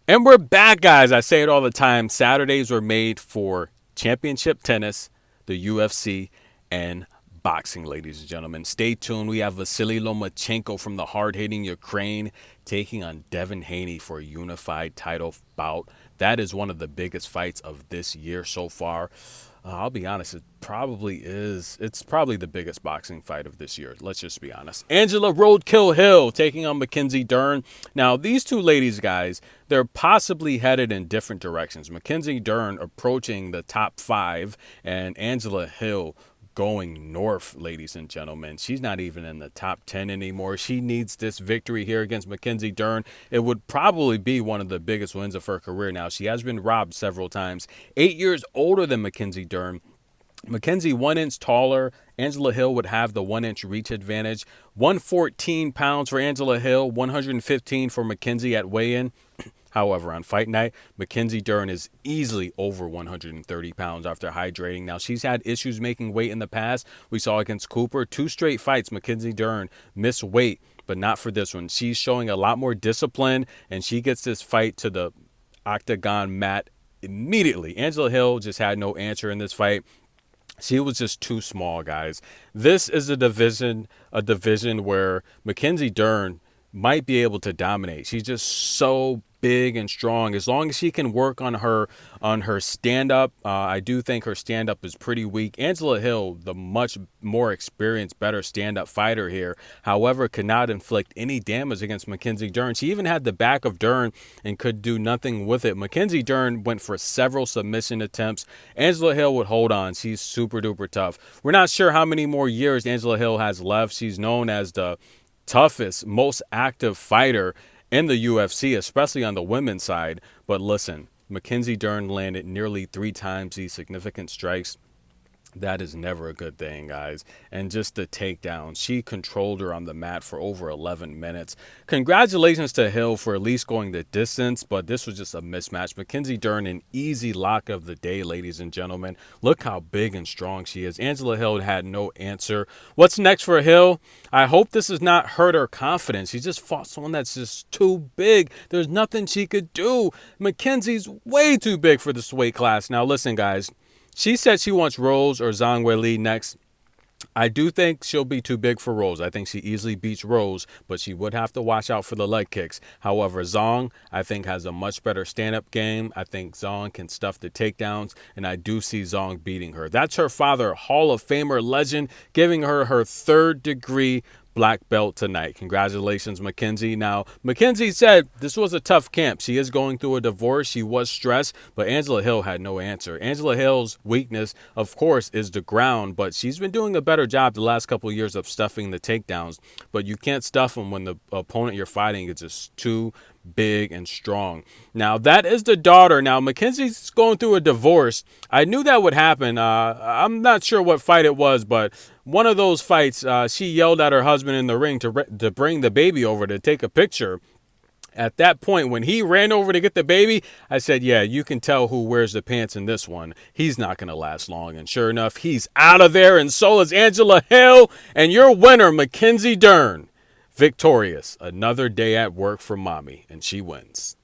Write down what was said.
And we're back, guys. I say it all the time. Saturdays were made for championship tennis, the UFC, and boxing, ladies and gentlemen. Stay tuned. We have Vasily Lomachenko from the hard-hitting Ukraine taking on Devin Haney for a unified title bout. That is one of the biggest fights of this year so far. I'll be honest, it probably is. It's probably the biggest boxing fight of this year. Let's just be honest. Angela Roadkill Hill taking on Mackenzie Dern. Now, these two ladies, guys, they're possibly headed in different directions. Mackenzie Dern approaching the top five, and Angela Hill going north, ladies and gentlemen. She's not even in the top 10 anymore. She needs this victory here against Mackenzie Dern. It would probably be one of the biggest wins of her career now. She has been robbed several times. 8 years older than Mackenzie Dern. Mackenzie 1 inch taller. Angela Hill would have the 1 inch reach advantage. 114 pounds for Angela Hill, 115 for Mackenzie at weigh-in. However, on fight night, Mackenzie Dern is easily over 130 pounds after hydrating. Now, she's had issues making weight in the past. We saw against Cooper, 2 straight fights, Mackenzie Dern missed weight, but not for this one. She's showing a lot more discipline, and she gets this fight to the octagon mat immediately. Angela Hill just had no answer in this fight. She was just too small, guys. This is a division where Mackenzie Dern might be able to dominate. She's just so big and strong. As long as she can work on her stand up, I do think her stand up is pretty weak. Angela Hill, the much more experienced, better stand up fighter here, however, could not inflict any damage against Mackenzie Dern. She even had the back of Dern and could do nothing with it. Mackenzie Dern went for several submission attempts. Angela Hill would hold on. She's super duper tough. We're not sure how many more years Angela Hill has left. She's known as the toughest, most active fighter in the UFC, especially on the women's side. But listen, Mackenzie Dern landed nearly 3 times these significant strikes. That is never a good thing, guys. And just the takedown. She controlled her on the mat for over 11 minutes. Congratulations to Hill for at least going the distance, but this was just a mismatch. Mackenzie Dern, an easy lock of the day, ladies and gentlemen. Look how big and strong she is. Angela Hill had no answer. What's next for Hill? I hope this has not hurt her confidence. She just fought someone that's just too big. There's nothing she could do. Mackenzie's way too big for this weight class. Now, listen, guys. She said she wants Rose or Zhang Weili next. I do think she'll be too big for Rose. I think she easily beats Rose, but she would have to watch out for the leg kicks. However, Zhang, I think, has a much better stand-up game. I think Zhang can stuff the takedowns, and I do see Zhang beating her. That's her father, Hall of Famer legend, giving her her 3rd-degree black belt tonight. Congratulations, Mackenzie. Now, Mackenzie said this was a tough camp. She is going through a divorce. She was stressed, but Angela Hill had no answer. Angela Hill's weakness, of course, is the ground, but she's been doing a better job the last couple of years of stuffing the takedowns. But you can't stuff them when the opponent you're fighting is just too big and strong. Now, that is the daughter. Now, Mackenzie's going through a divorce. I knew that would happen. I'm not sure what fight it was, but one of those fights, she yelled at her husband in the ring to bring the baby over to take a picture. At that point, when he ran over to get the baby, I said, yeah, you can tell who wears the pants in this one. He's not going to last long. And sure enough, he's out of there, and so is Angela Hill. And your winner, Mackenzie Dern, victorious. Another day at work for mommy, and she wins.